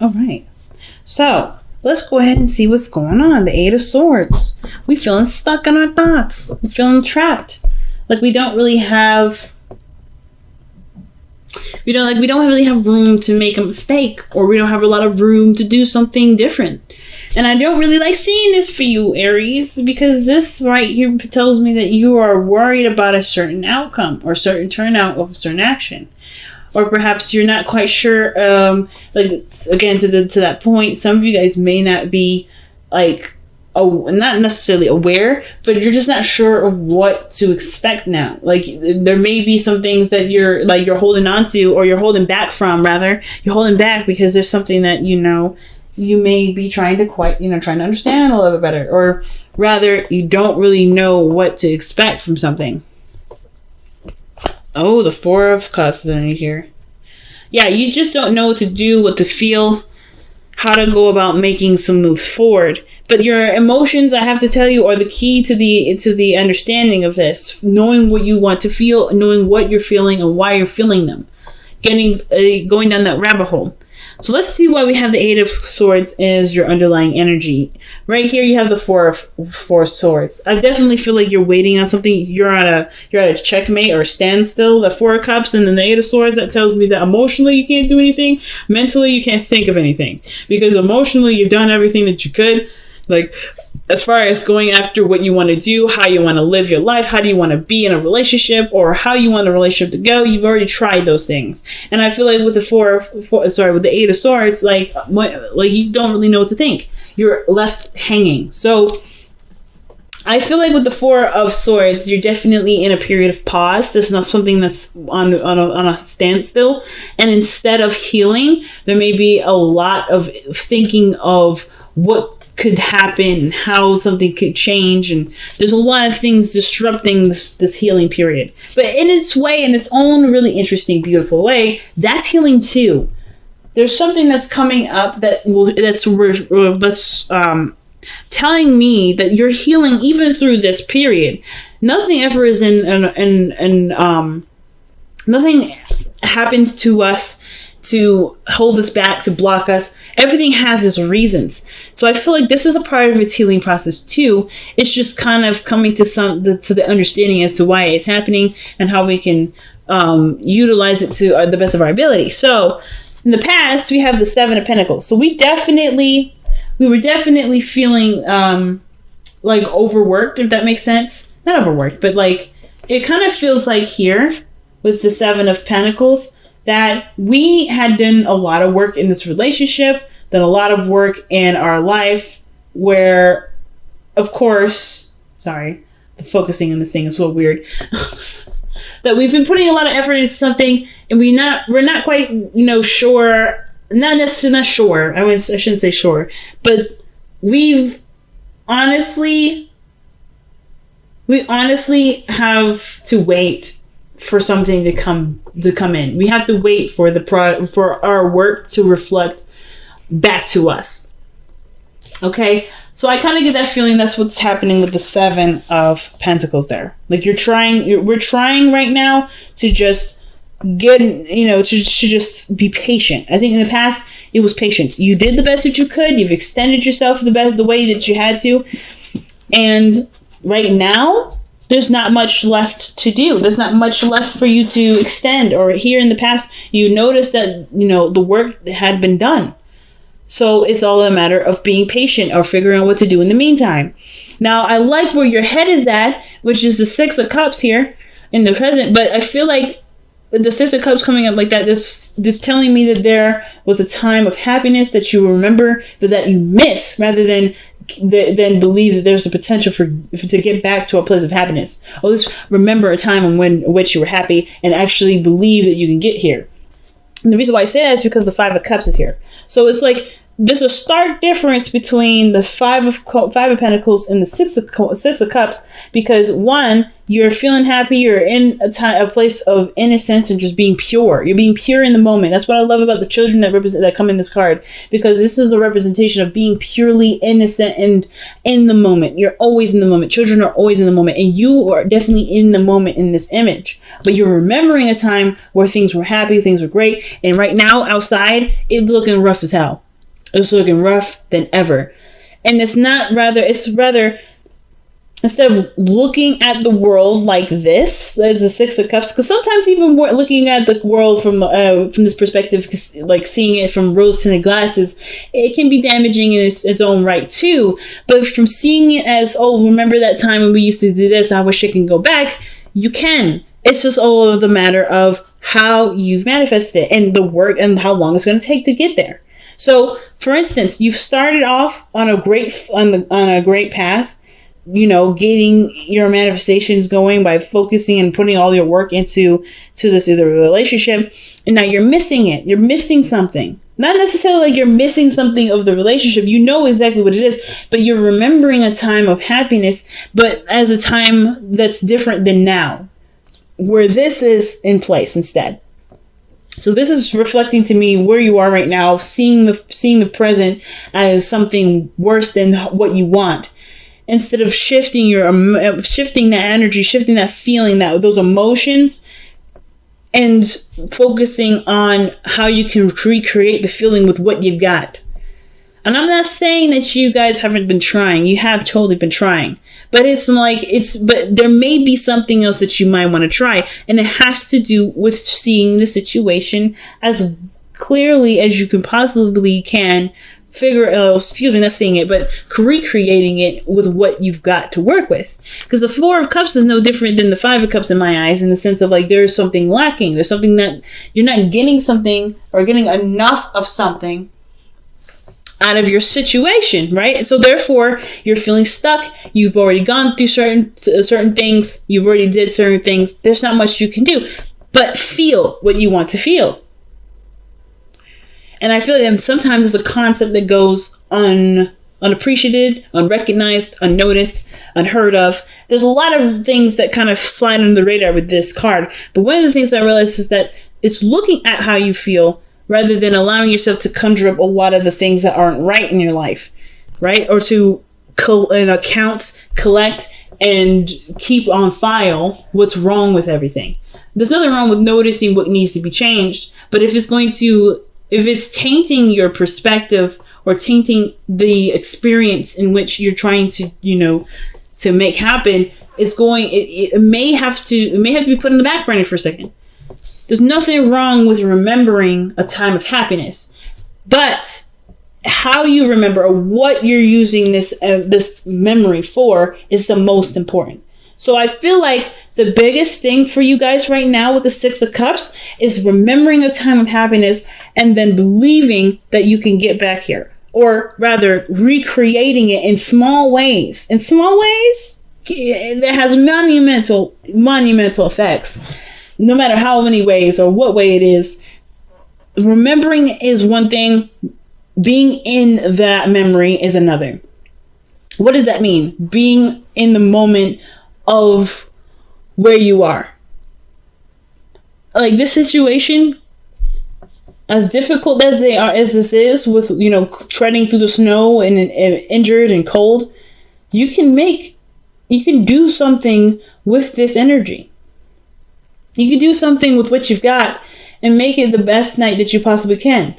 All right. So let's go ahead and see what's going on. The Eight of Swords. We feeling stuck in our thoughts. We feeling trapped. Like we don't really have. We don't really have room to make a mistake, or we don't have a lot of room to do something different. And I don't really like seeing this for you, Aries, because this right here tells me that you are worried about a certain outcome or certain turnout of a certain action. Or perhaps you're not quite sure, like, again, to that point, some of you guys may not be, like, not necessarily aware, but you're just not sure of what to expect now. Like, there may be some things that you're holding on to, or you're holding back from, rather. You're holding back because there's something that, you may be trying to understand a little bit better. Or rather, you don't really know what to expect from something. Oh, the Four of Cups is underneath here. Yeah, you just don't know what to do, what to feel, how to go about making some moves forward. But your emotions, I have to tell you, are the key to the understanding of this. Knowing what you want to feel, knowing what you're feeling and why you're feeling them. Going down that rabbit hole. So let's see why we have the Eight of Swords as your underlying energy. Right here you have the Four of Swords. I definitely feel like you're waiting on something. You're at a checkmate or a standstill. The Four of Cups and then the Eight of Swords, that tells me that emotionally you can't do anything. Mentally you can't think of anything. Because emotionally you've done everything that you could. Like, as far as going after what you want to do, how you want to live your life, how do you want to be in a relationship, or how you want a relationship to go, you've already tried those things. And I feel like with the Eight of Swords, like you don't really know what to think. You're left hanging. So I feel like with the Four of Swords, you're definitely in a period of pause. There's not something that's on a standstill. And instead of healing, there may be a lot of thinking of what could happen and how something could change, and there's a lot of things disrupting this healing period. But in its way, in its own really interesting, beautiful way, that's healing too. There's something that's coming up that's telling me that you're healing even through this period. Nothing ever is nothing happens to us to hold us back, to block us. Everything has its reasons. So I feel like this is a part of its healing process too. It's just kind of coming to the understanding as to why it's happening and how we can utilize it to the best of our ability. So in the past, we have the Seven of Pentacles. So we were definitely feeling like overworked, if that makes sense. Not overworked, but like it kind of feels like here with the Seven of Pentacles that we had done a lot of work in this relationship, done a lot of work in our life where, of course, sorry, the focusing on this thing is so weird, that we've been putting a lot of effort into something and we're not quite, sure, not sure, I shouldn't say sure, but we honestly have to wait for something to come in. We have to wait for for our work to reflect back to us. Okay, so I kind of get that feeling that's what's happening with the Seven of Pentacles there. Like we're trying right now to just get, to just be patient. I think in the past it was patience. You did the best that you could. You've extended yourself the way that you had to, and right now there's not much left to do. There's not much left for you to extend. Or here in the past, you noticed that, the work had been done. So it's all a matter of being patient or figuring out what to do in the meantime. Now, I like where your head is at, which is the Six of Cups here in the present. But I feel like with the Six of Cups coming up like that, this telling me that there was a time of happiness that you remember, but that you miss, rather than believe that there's a potential to get back to a place of happiness. Or just remember a time in which you were happy and actually believe that you can get here. And the reason why I say that is because the Five of Cups is here. So it's like there's a stark difference between the Five of Pentacles and the Six of Cups, because one, you're feeling happy, you're in a place of innocence and just being pure. You're being pure in the moment. That's what I love about the children that come in this card, because this is a representation of being purely innocent and in the moment. You're always in the moment. Children are always in the moment, and you are definitely in the moment in this image. But you're remembering a time where things were happy, things were great, and right now outside it's looking rough as hell. It's looking rough than ever. And it's rather, instead of looking at the world like this, as the Six of Cups, because sometimes even looking at the world from this perspective, like seeing it from rose-tinted glasses, it can be damaging in its own right too. But from seeing it as, oh, remember that time when we used to do this, I wish it can go back, you can. It's just all of the matter of how you've manifested it and the work and how long it's going to take to get there. So, for instance, you've started off on a great path, getting your manifestations going by focusing and putting all your work into this either relationship, and now you're missing it. You're missing something. Not necessarily like you're missing something of the relationship. You know exactly what it is, but you're remembering a time of happiness, but as a time that's different than now, where this is in place instead. So this is reflecting to me where you are right now, seeing the present as something worse than what you want. Instead of shifting that energy, shifting that feeling, those emotions, and focusing on how you can recreate the feeling with what you've got. And I'm not saying that you guys haven't been trying. You have totally been trying. But but there may be something else that you might want to try. And it has to do with seeing the situation as clearly as you can possibly can. Not seeing it, but recreating it with what you've got to work with. Because the Four of Cups is no different than the Five of Cups in my eyes, in the sense of like there's something lacking. There's something that you're not getting something or getting enough of something out of your situation, right? So therefore, you're feeling stuck. You've already gone through certain things. You've already did certain things. There's not much you can do, but feel what you want to feel. And I feel like sometimes it's a concept that goes unappreciated, unrecognized, unnoticed, unheard of. There's a lot of things that kind of slide under the radar with this card. But one of the things I realized is that it's looking at how you feel rather than allowing yourself to conjure up a lot of the things that aren't right in your life, right? Or to collect, and keep on file what's wrong with everything. There's nothing wrong with noticing what needs to be changed, but if it's tainting your perspective or tainting the experience in which you're trying to, to make happen, it may have to be put in the back burner for a second. There's nothing wrong with remembering a time of happiness, but how you remember or what you're using this memory for is the most important. So I feel like the biggest thing for you guys right now with the Six of Cups is remembering a time of happiness and then believing that you can get back here, or rather recreating it in small ways. In small ways that has monumental effects. No matter how many ways or what way it is, remembering is one thing, being in that memory is another. What does that mean? Being in the moment of where you are. Like this situation, as difficult as this is with, treading through the snow and injured and cold, you can do something with this energy. You can do something with what you've got and make it the best night that you possibly can.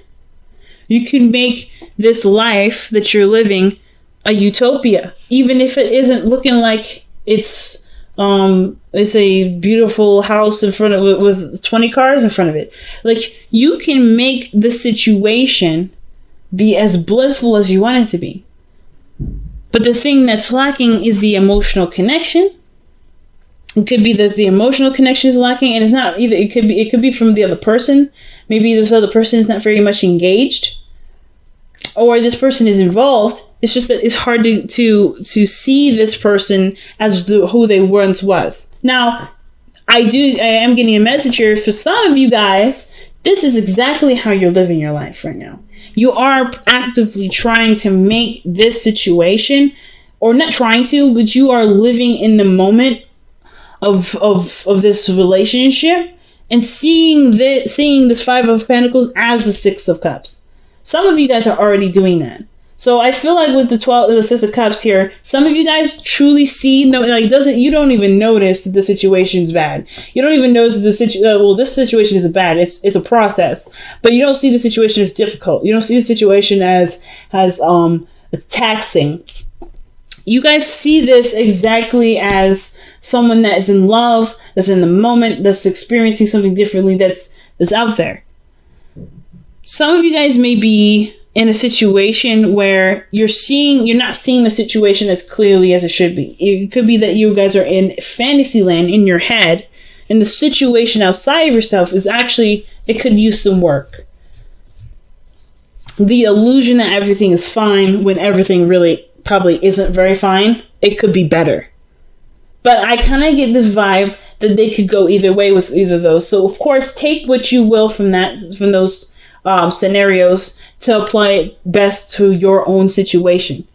You can make this life that you're living a utopia, even if it isn't looking like it's a beautiful house in front of with 20 cars in front of it. Like, you can make the situation be as blissful as you want it to be. But the thing that's lacking is the emotional connection. It could be that the emotional connection is lacking, and it's not either. It could be from the other person. Maybe this other person is not very much engaged, or this person is involved. It's just that it's hard to see this person as who they once was. Now, I am getting a message here for some of you guys. This is exactly how you're living your life right now. You are actively trying to make this situation, or not trying to, but you are living in the moment of this relationship and seeing this Five of Pentacles as the Six of Cups. Some of you guys are already doing that. So I feel like with the 6 of Cups here, some of you guys truly see, no, like you don't even notice that the situation's bad. You don't even notice that this situation isn't bad. It's a process, but you don't see the situation as difficult. You don't see the situation as it's taxing. You guys see this exactly as someone that is in love, that's in the moment, that's experiencing something differently, that's out there. Some of you guys may be in a situation where you're not seeing the situation as clearly as it should be. It could be that you guys are in fantasy land in your head, and the situation outside of yourself is actually, it could use some work. The illusion that everything is fine when everything really probably isn't very fine. It could be better. But I kind of get this vibe that they could go either way with either of those. So of course, take what you will from those scenarios to apply it best to your own situation.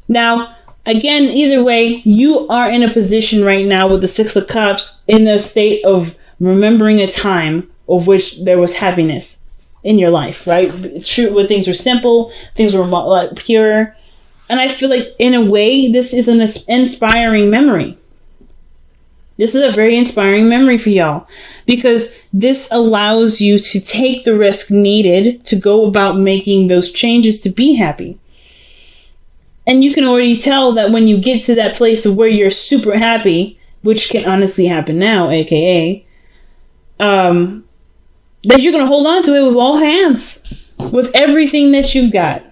Now, again, either way, you are in a position right now with the 6 of Cups in a state of remembering a time of which there was happiness in your life, right? True, when things were simple, things were pure. And I feel like, in a way, this is an inspiring memory. This is a very inspiring memory for y'all, because this allows you to take the risk needed to go about making those changes to be happy. And you can already tell that when you get to that place of where you're super happy, which can honestly happen now, aka, that you're going to hold on to it with all hands, with everything that you've got.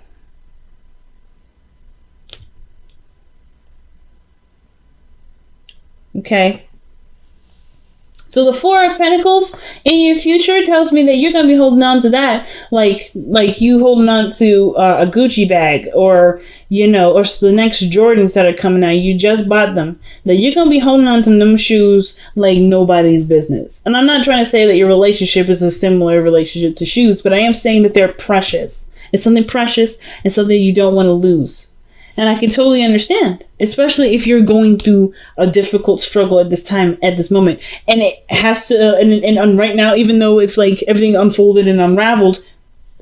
Okay. So the 4 of Pentacles in your future tells me that you're going to be holding on to that, like you holding on to a Gucci bag, or, or the next Jordans that are coming out. You just bought them. That you're going to be holding on to them shoes like nobody's business. And I'm not trying to say that your relationship is a similar relationship to shoes, but I am saying that they're precious. It's something precious and something you don't want to lose. And I can totally understand, especially if you're going through a difficult struggle at this time, at this moment. And it has to, and right now, even though it's like everything unfolded and unraveled,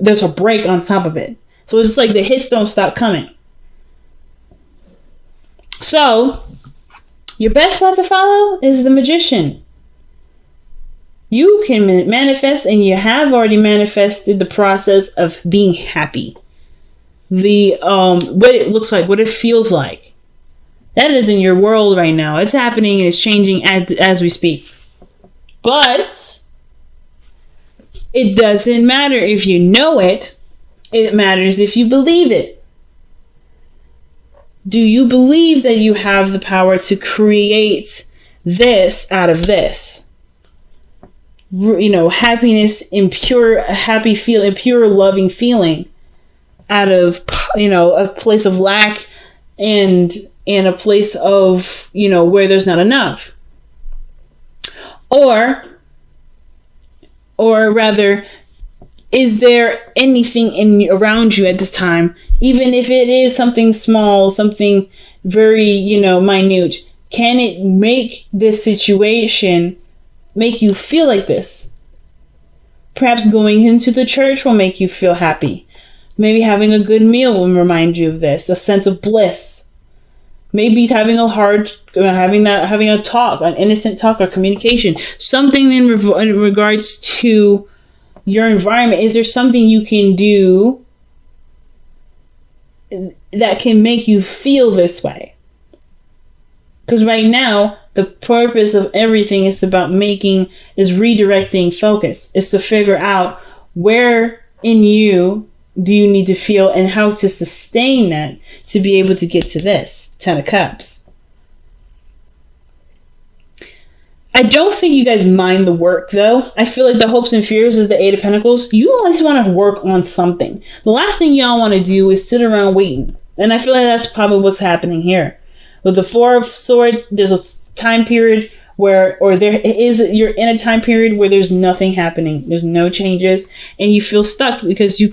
there's a break on top of it. So it's like the hits don't stop coming. So your best path to follow is the Magician. You can manifest, and you have already manifested the process of being happy. What it looks like, what it feels like. That is in your world right now. It's happening and it's changing as we speak. But it doesn't matter if you know it. It matters if you believe it. Do you believe that you have the power to create this out of this? Happiness in pure, happy feeling, pure loving feeling, out of, a place of lack and a place of, where there's not enough. Or rather, is there anything around you at this time, even if it is something small, something very, minute, can it make this situation make you feel like this? Perhaps going into the church will make you feel happy. Maybe having a good meal will remind you of this, a sense of bliss. Maybe having a talk, an innocent talk or communication, something in regards to your environment. Is there something you can do that can make you feel this way? Because right now, the purpose of everything is redirecting focus. It's to figure out where in you do you need to feel and how to sustain that to be able to get to this 10 of Cups. I don't think you guys mind the work, though. I feel like the hopes and fears is the 8 of Pentacles. You always want to work on something. The last thing y'all want to do is sit around waiting. And I feel like that's probably what's happening here. With the 4 of Swords, there's a time period you're in a time period where there's nothing happening. There's no changes, and you feel stuck because you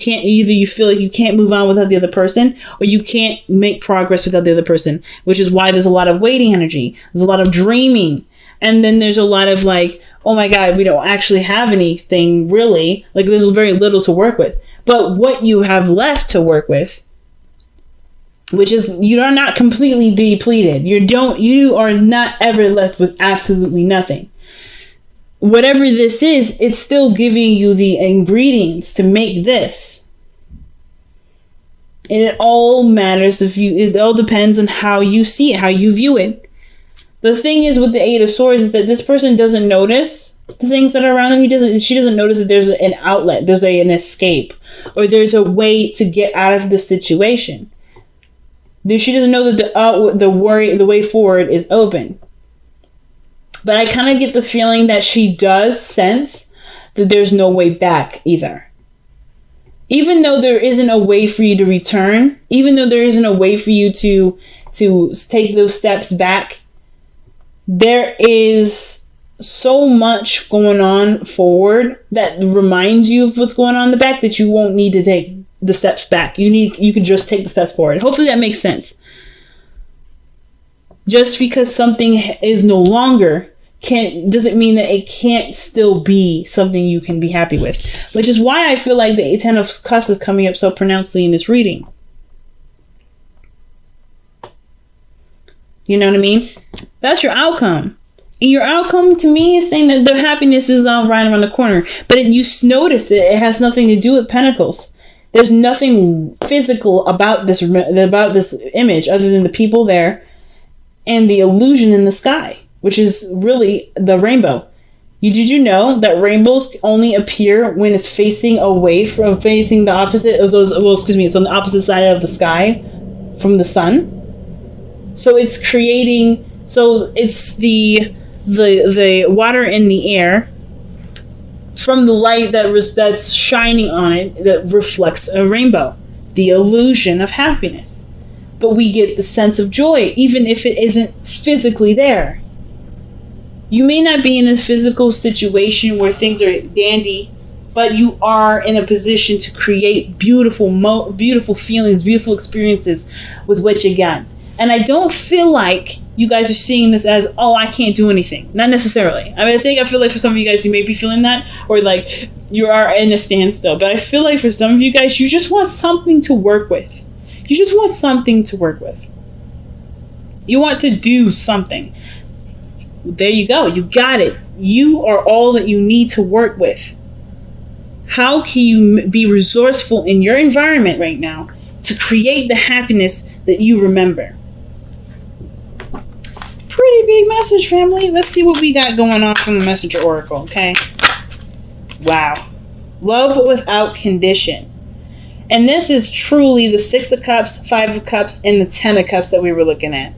feel like you can't move on without the other person, or you can't make progress without the other person, which is why there's a lot of waiting energy. There's a lot of dreaming. And then there's a lot of like, oh my God, we don't actually have anything really. Like there's very little to work with. But what you have left to work with which is you are not completely depleted. You are not ever left with absolutely nothing. Whatever this is, it's still giving you the ingredients to make this. And it all matters it all depends on how you see it, how you view it. The thing is with the Eight of Swords is that this person doesn't notice the things that are around them. She doesn't notice that there's an outlet, there's an escape, or there's a way to get out of the situation. She doesn't know that the way forward is open. But I kind of get this feeling that she does sense that there's no way back either. Even though there isn't a way for you to return, even though there isn't a way for you to take those steps back, there is so much going on forward that reminds you of what's going on in the back that you won't need to take the steps back. You can just take the steps forward. Hopefully that makes sense. Just because something is no longer doesn't mean that it can't still be something you can be happy with. Which is why I feel like the Ten of Cups is coming up so pronouncedly in this reading. You know what I mean? That's your outcome. And your outcome to me is saying that the happiness is right around the corner. But you notice it has nothing to do with Pentacles. There's nothing physical about this image other than the people there and the illusion in the sky, which is really the rainbow. Did you know that rainbows only appear when it's facing facing the opposite? It's on the opposite side of the sky from the sun. So it's the water in the air from the light that's shining on it that reflects a rainbow, the illusion of happiness. But we get the sense of joy, even if it isn't physically there. You may not be in a physical situation where things are dandy, but you are in a position to create beautiful feelings, beautiful experiences with what you got. And I don't feel like you guys are seeing this as, oh, I can't do anything. Not necessarily. I feel like for some of you guys, you may be feeling that, or like you are in a standstill. But I feel like for some of you guys, you just want something to work with. You just want something to work with. You want to do something. There you go. You got it. You are all that you need to work with. How can you be resourceful in your environment right now to create the happiness that you remember? Pretty big message, family. Let's see what we got going on from the Messenger Oracle, okay? Wow. Love without condition. And this is truly the Six of Cups, Five of Cups, and the Ten of Cups that we were looking at.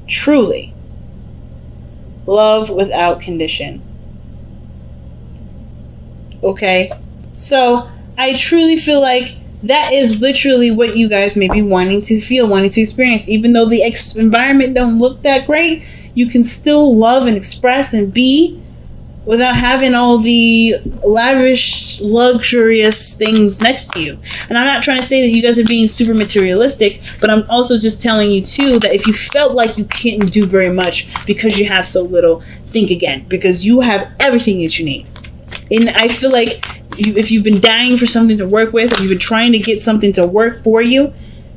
Truly. Love without condition. Okay? So, I truly feel like that is literally what you guys may be wanting to feel, wanting to experience. Even though the environment don't look that great, you can still love and express and be without having all the lavish, luxurious things next to you. And I'm not trying to say that you guys are being super materialistic, but I'm also just telling you too that if you felt like you can't do very much because you have so little, think again, because you have everything that you need. And I feel like if you've been dying for something to work with, or you've been trying to get something to work for you,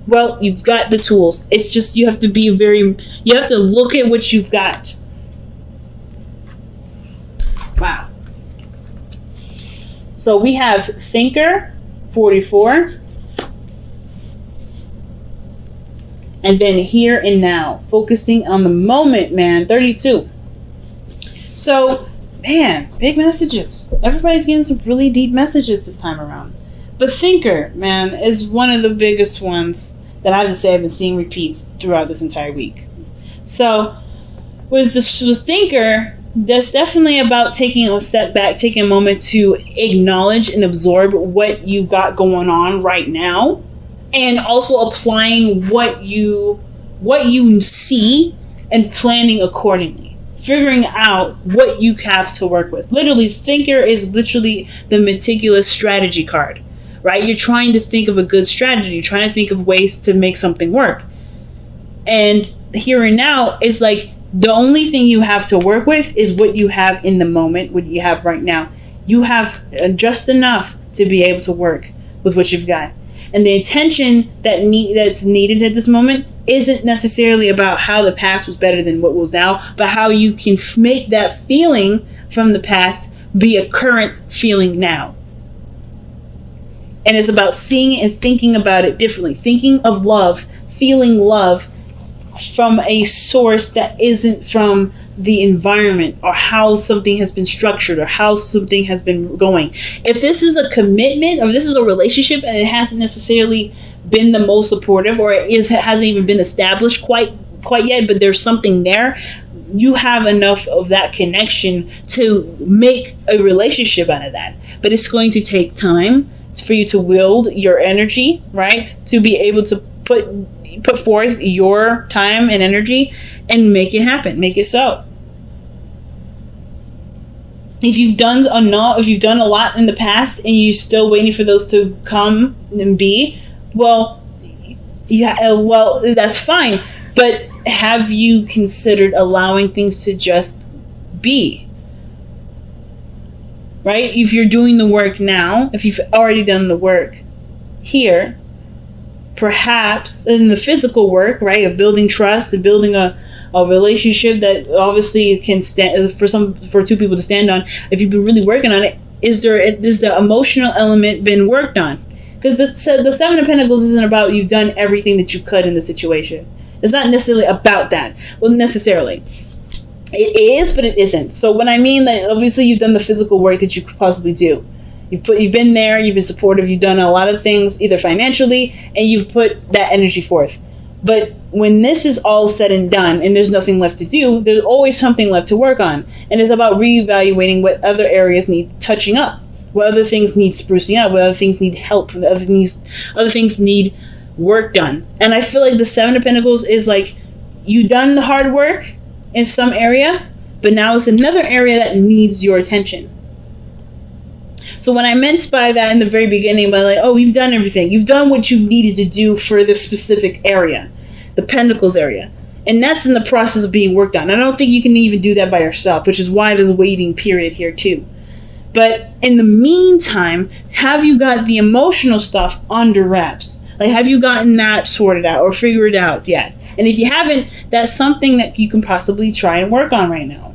well, you've got the tools. It's just you have to look at what you've got. Wow. So we have Thinker, 44. And then Here and Now, focusing on the moment, man, 32. So, man, big messages. Everybody's getting some really deep messages this time around. But Thinker, man, is one of the biggest ones that I have to say I've been seeing repeats throughout this entire week. So, with the Thinker, that's definitely about taking a step back, taking a moment to acknowledge and absorb what you got going on right now, and also applying what you see and planning accordingly. Figuring out what you have to work with. Literally, Thinker is literally the meticulous strategy card, right? You're trying to think of a good strategy. You're trying to think of ways to make something work. And Here and Now is like, the only thing you have to work with is what you have in the moment, what you have right now. You have just enough to be able to work with what you've got. And the attention that's needed at this moment isn't necessarily about how the past was better than what was now, but how you can make that feeling from the past be a current feeling now. And it's about seeing it and thinking about it differently. Thinking of love, feeling love from a source that isn't from the environment or how something has been structured or how something has been going. If this is a commitment or this is a relationship and it hasn't necessarily been the most supportive, or it hasn't even been established quite yet, but there's something there, you have enough of that connection to make a relationship out of that. But it's going to take time for you to wield your energy, right? To be able to put forth your time and energy and make it happen, make it so. If you've done a lot in the past and you're still waiting for those to come and be, well, that's fine. But have you considered allowing things to just be? Right? If you're doing the work now, if you've already done the work here, perhaps in the physical work, right, of building trust and building a relationship that obviously can stand for two people to stand on. If you've been really working on it, is the emotional element been worked on? Because the Seven of Pentacles isn't about you've done everything that you could in the situation. It's not necessarily about that. Well, necessarily. It is, but it isn't. So when I mean that, obviously you've done the physical work that you could possibly do. You've been there, you've been supportive, you've done a lot of things, either financially, and you've put that energy forth. But when this is all said and done and there's nothing left to do, there's always something left to work on. And it's about reevaluating what other areas need touching up, what other things need sprucing up, what other things need help, what other things need work done. And I feel like the Seven of Pentacles is like, you've done the hard work in some area, but now it's another area that needs your attention. So what I meant by that in the very beginning, by like, oh, you've done everything. You've done what you needed to do for this specific area, the Pentacles area. And that's in the process of being worked on. I don't think you can even do that by yourself, which is why there's a waiting period here too. But in the meantime, have you got the emotional stuff under wraps? Like, have you gotten that sorted out or figured out yet? And if you haven't, that's something that you can possibly try and work on right now.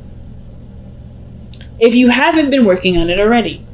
If you haven't been working on it already.